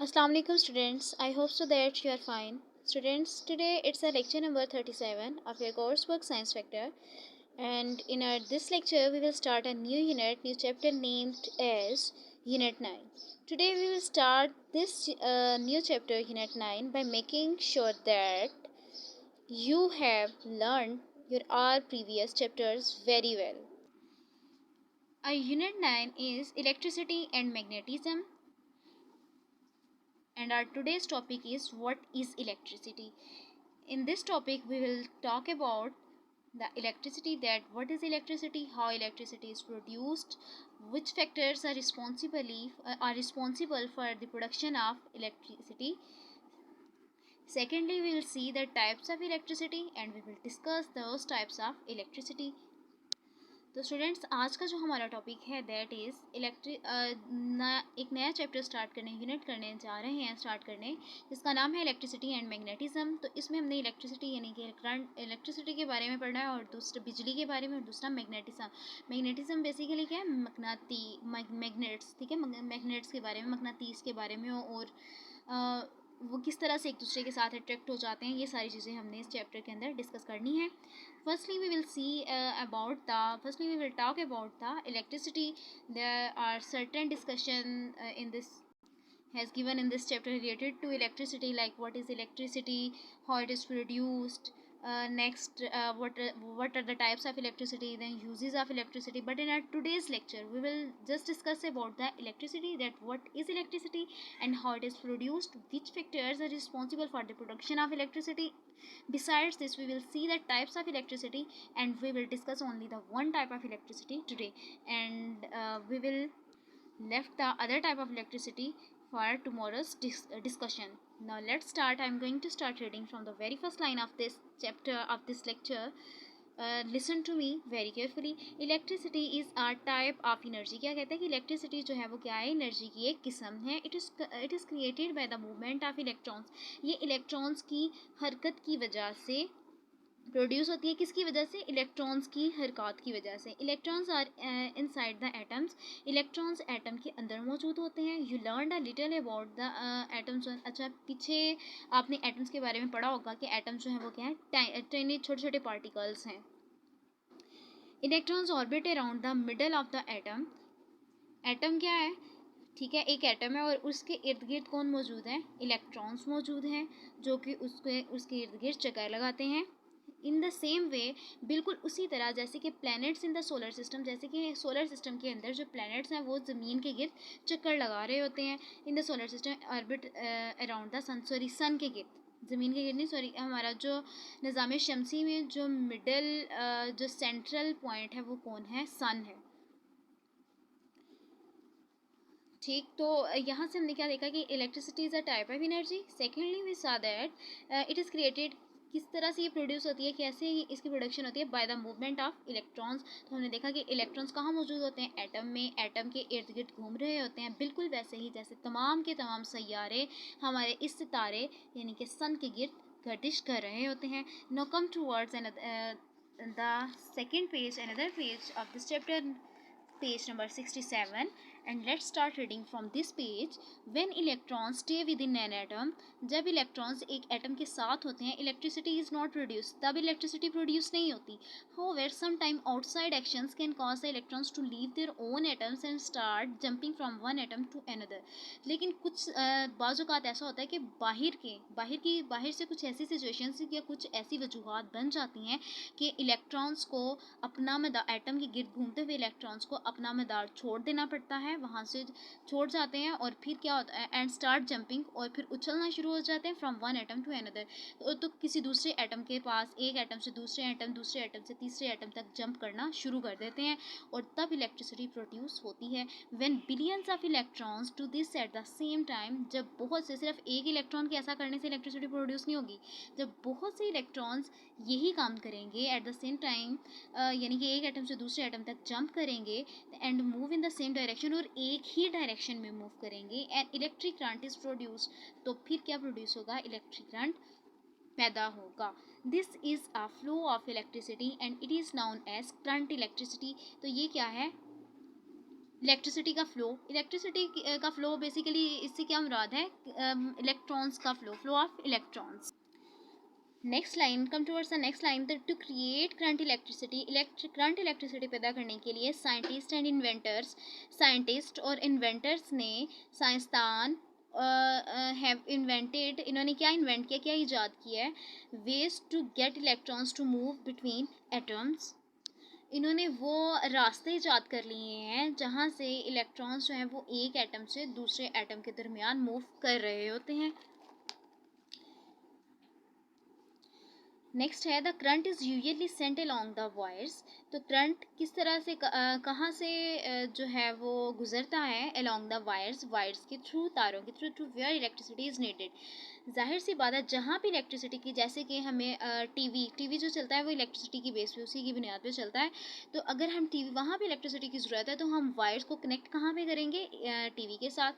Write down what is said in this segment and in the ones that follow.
Assalamu alaikum students. I hope so that you are fine. Students, today it's a lecture number 37 of your coursework Science Vector, and in this lecture we will start a new chapter named as Unit 9. Today we will start this new chapter Unit 9 by making sure that you have learned your all previous chapters very well. Our Unit 9 is Electricity and Magnetism, and our today's topic is what is electricity. In this topic we will talk about the electricity, that what is electricity, how electricity is produced, which factors are responsible for the production of electricity. Secondly, we will see the types of electricity and we will discuss those types of electricity. तो students, आज का जो हमारा topic है that is एक नया chapter unit करने जा रहे हैं स्टार्ट करने, जिसका नाम है इलेक्ट्रिसिटी एंड मैग्नेटिज्म। तो इसमें हमने इलेक्ट्रिसिटी यानी कि करंट इलेक्ट्रिसिटी के बारे में पढ़ना है, और दूसरा बिजली के बारे में, और दूसरा मैग्नेटिज्म। मैग्नेटिज्म बेसिकली क्या है, मैग्नेट्स, ठीक है, मैग्नेट्स के बारे में, मकनातीस के बारे में, और वो किस तरह से एक दूसरे के साथ अट्रैक्ट हो जाते हैं, ये सारी चीज़ें हमने इस चैप्टर के अंदर डिस्कस करनी है। Firstly, we will talk about the electricity. There are certain discussion in this has given in this chapter related to electricity, like what is electricity, how it is produced, what are the types of electricity, then uses of electricity. But in our today's lecture we will just discuss about the electricity, that what is electricity and how it is produced, which factors are responsible for the production of electricity. Besides this, we will see the types of electricity, and we will discuss only the one type of electricity today, and we will left the other type of electricity for tomorrow's discussion. Now let's start. I'm going to start reading from the very first line of this chapter of this lecture. Listen to me very carefully. Electricity is a type of energy. क्या कहते हैं कि electricity जो है वो क्या है, energy की एक किस्म है. It is created by the movement of electrons. ये इलेक्ट्रॉन्स की हरकत की वजह से प्रोड्यूस होती है. किसकी वजह से? इलेक्ट्रॉन्स की हरकत की वजह से. Electrons are inside the atoms. Electrons atom के अंदर मौजूद होते हैं. You learn a little about the atoms. अच्छा, पीछे आपने एटम्स के बारे में पढ़ा होगा कि एटम्स जो है वो क्या है, टेनी छोटे छोटे पार्टिकल्स हैं. Electrons orbit around the middle of the atom. Atom क्या है, ठीक है, एक एटम है और उसके इर्द गिर्द कौन मौजूद है? इलेक्ट्रॉन्स मौजूद हैं, जो कि उसके इर्द गिर्द चक्कर लगाते हैं. इन द सेम वे, बिल्कुल उसी तरह जैसे कि planets in the solar system, जैसे कि सोलर सिस्टम के अंदर जो प्लैनेट्स हैं वो ज़मीन के गिर्द चक्कर लगा रहे होते हैं. In the solar system orbit around the sun, sorry sun के गिर्द, ज़मीन के गिर्द नहीं, सॉरी, हमारा जो निज़ाम शमसी में जो मिडल जो सेंट्रल पॉइंट है वो कौन है? सन है. ठीक, तो यहाँ से हमने क्या देखा कि electricity is a type of energy. Secondly we saw that it is created. किस तरह से ये प्रोड्यूस होती है, कैसे इसकी प्रोडक्शन होती है? By the movement of electrons. तो हमने देखा कि इलेक्ट्रॉन्स कहाँ मौजूद होते हैं? एटम में. एटम के इर्द गिर्द घूम रहे होते हैं, बिल्कुल वैसे ही जैसे तमाम के तमाम सैयारे हमारे इस सितारे यानी कि सन के गिर्द गर्दिश कर रहे होते हैं. Now come towards the second page, another page of this chapter, page number 67, and let's start reading from this page. When electrons stay within an atom, जब इलेक्ट्रॉन्स एक एटम के साथ होते हैं, इलेक्ट्रिसिटी इज़ नॉट प्रोड्यूस, तब electricity produce नहीं होती. However, sometime outside actions can cause the electrons to leave their own atoms and start jumping from one atom to another. लेकिन कुछ बाज़-औक़ात ऐसा होता है कि बाहर से कुछ ऐसी सिचुएशंस या कुछ ऐसी वजूहात बन जाती हैं कि इलेक्ट्रॉन्स को अपना मदार, एटम के गिर्द घूमते हुए इलेक्ट्रॉन्स को अपना मदार छोड़ देना पड़ता है, वहाँ से छोड़ जाते हैं, और फिर क्या होता है, एंड स्टार्ट जंपिंग, और फिर उछलना शुरू हो जाते हैं from one atom to another. तो किसी दूसरे एटम के पास, एक एटम से दूसरे एटम से तीसरे एटम तक जंप करना शुरू कर देते हैं, और तब इलेक्ट्रिसिटी प्रोड्यूस होती है. When billions of electrons do this at the same time, जब बहुत से, सिर्फ एक इलेक्ट्रॉन के ऐसा करने से इलेक्ट्रिसिटी प्रोड्यूस नहीं होगी, जब बहुत से इलेक्ट्रॉन्स यही काम करेंगे एट द सेम टाइम, यानी कि एक एटम से दूसरे एटम तक जंप करेंगे and move in the same direction, और एक ही डायरेक्शन में मूव करेंगे, and electric current is produce. तो फिर क्या प्रोड्यूस होगा? इलेक्ट्रिक करंट पैदा होगा. This is a flow of electricity and it is known as current electricity. तो ये क्या है? इलेक्ट्रिसिटी का फ्लो बेसिकली इससे क्या मुराद है, इलेक्ट्रॉन्स का flow of electrons. Next line, come towards the next line, to create current electricity पैदा करने के लिए साइंटिस्ट और इन्वेंटर्स ने, साइंसदान हैव इन्वेंटेड, इन्होंने क्या इन्वेंट किया, क्या ईजाद किया है, ways to get electrons to move between atoms. इन्होंने वो रास्ते ईजाद कर लिए हैं जहाँ से इलेक्ट्रॉन्स जो हैं वो एक एटम से दूसरे एटम के दरमियान मूव कर रहे होते हैं. नेक्स्ट है, the current is usually sent along the wires. तो करंट किस तरह से कहाँ से जो है वो गुजरता है, अलॉन्ग द वायर्स के थ्रू, तारों के through, to where electricity is needed. जाहिर सी बात है जहाँ भी इलेक्ट्रिसिटी की, जैसे कि हमें टीवी जो चलता है वो इलेक्ट्रिसिटी की बेस पे, उसी की बुनियाद पे चलता है. तो अगर हम टीवी, वहाँ पे इलेक्ट्रिसिटी की ज़रूरत है तो हम वायर्स को कनेक्ट कहाँ पे करेंगे, टीवी के साथ.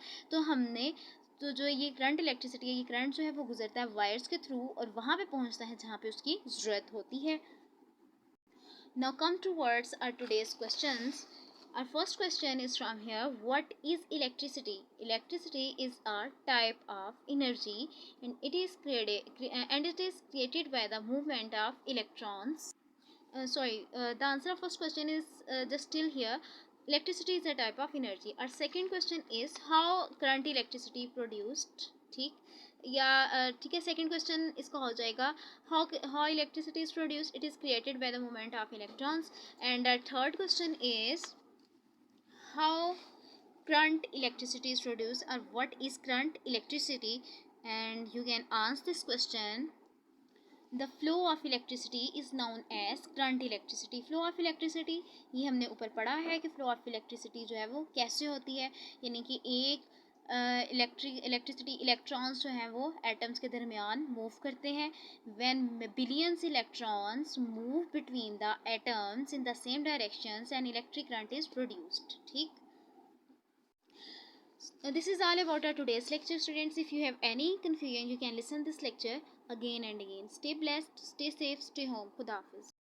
तो जो ये करंट इलेक्ट्रिसिटी है, ये करंट जो है वो गुजरता है वायर्स के थ्रू और वहाँ पे पहुँचता है जहाँ पे उसकी ज़रूरत होती है. Now come towards our today's questions. Our first question is from here. What is electricity? Electricity is a type of energy, and it is created by the movement of electrons. The answer of first question is just still here. Electricity is a type of energy. Our second question is how current electricity produced. ठीक, या ठीक है, second question इसका हो जाएगा how electricity is produced. It is created by the movement of electrons. And our third question is how current electricity is produced, or what is current electricity. And you can answer this question. The flow of electricity is known as current electricity. Flow of electricity, ये हमने ऊपर पढ़ा है कि flow of electricity जो है वो कैसे होती है, यानी कि एक इलेक्ट्रिसिटी, इलेक्ट्रॉन्स जो हैं वो एटम्स के दरमियान मूव करते हैं. When billions electrons move between the atoms in the same directions and electric current is produced. ठीक. This is all about our today's lecture, students. If you have any confusion, you can listen this lecture again and again. Stay blessed, stay safe, stay home. Khuda Hafiz.